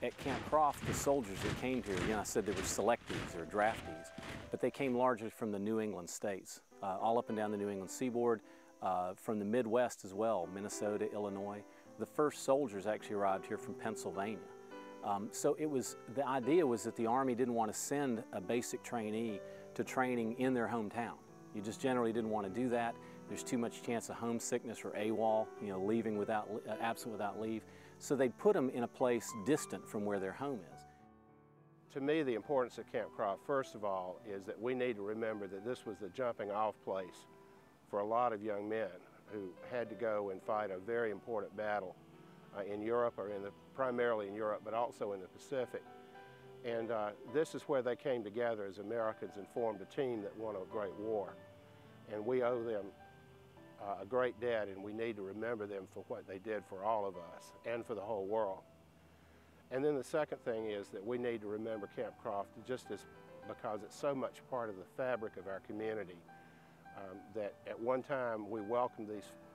At Camp Croft, the soldiers that came here, I said they were selectees or draftees, but they came largely from the New England states, all up and down the New England seaboard, from the Midwest as well, Minnesota, Illinois. The first soldiers actually arrived here from Pennsylvania. So the idea was that the Army didn't want to send a basic trainee to training in their hometown. You just generally didn't want to do that. There's too much chance of homesickness or AWOL, leaving absent without leave. So they'd put them in a place distant from where their home is. To me, the importance of Camp Croft, first of all, is that we need to remember that this was the jumping off place for a lot of young men who had to go and fight a very important battle in Europe, or primarily in Europe, but also in the Pacific. And this is where they came together as Americans and formed a team that won a great war. And we owe them a great debt, and we need to remember them for what they did for all of us and for the whole world. And then the second thing is that we need to remember Camp Croft because it's so much part of the fabric of our community, that at one time we welcomed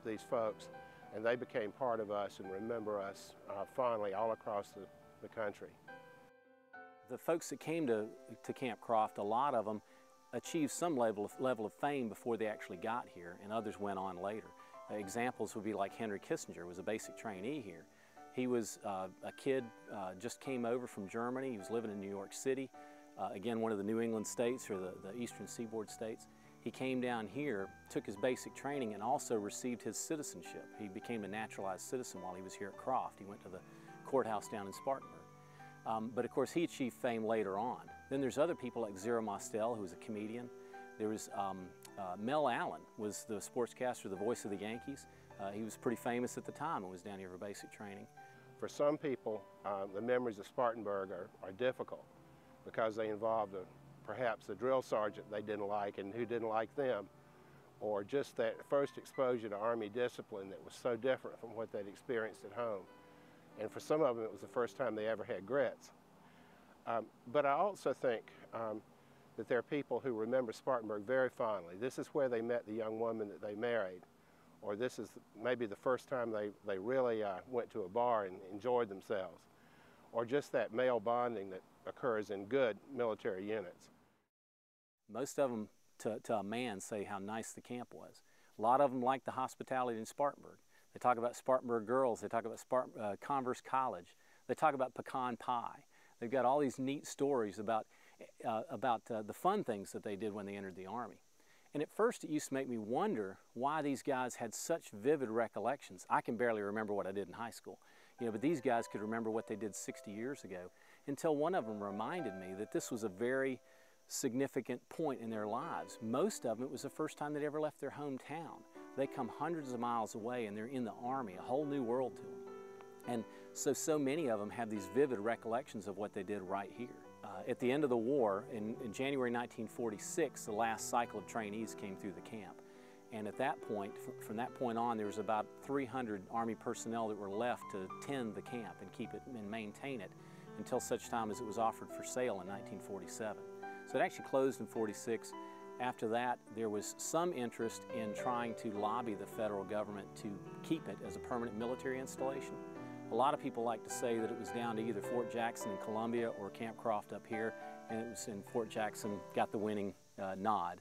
these folks, and they became part of us and remember us fondly all across the country. The folks that came to Camp Croft, a lot of them achieved some level of fame before they actually got here, and others went on later. Examples would be like Henry Kissinger was a basic trainee here. He was a kid, just came over from Germany. He was living in New York City, again one of the New England states or the eastern seaboard states. He came down here, took his basic training, and also received his citizenship. He became a naturalized citizen while he was here at Croft. He went to the courthouse down in Spartanburg. But of course he achieved fame later on. Then there's other people like Zero Mostel, who was a comedian. There was Mel Allen, was the sportscaster, the voice of the Yankees. He was pretty famous at the time and was down here for basic training. For some people, the memories of Spartanburg are difficult because they involved perhaps a drill sergeant they didn't like and who didn't like them, or just that first exposure to Army discipline that was so different from what they'd experienced at home. And for some of them, it was the first time they ever had grits. But I also think that there are people who remember Spartanburg very fondly. This is where they met the young woman that they married, or this is maybe the first time they really went to a bar and enjoyed themselves, or just that male bonding that occurs in good military units. Most of them, to a man, say how nice the camp was. A lot of them liked the hospitality in Spartanburg. They talk about Spartanburg girls, they talk about Converse College, they talk about pecan pie. They've got all these neat stories about the fun things that they did when they entered the Army. And at first it used to make me wonder why these guys had such vivid recollections. I can barely remember what I did in high school, but these guys could remember what they did 60 years ago, until one of them reminded me that this was a very significant point in their lives. Most of them, it was the first time they'd ever left their hometown. They come hundreds of miles away and they're in the Army, a whole new world to them. And so many of them have these vivid recollections of what they did right here. At the end of the war, in January 1946, the last cycle of trainees came through the camp. And at that point, from that point on, there was about 300 Army personnel that were left to tend the camp and keep it and maintain it until such time as it was offered for sale in 1947. So it actually closed in '46. After that, there was some interest in trying to lobby the federal government to keep it as a permanent military installation. A lot of people like to say that it was down to either Fort Jackson in Columbia or Camp Croft up here, and it was in Fort Jackson got the winning nod.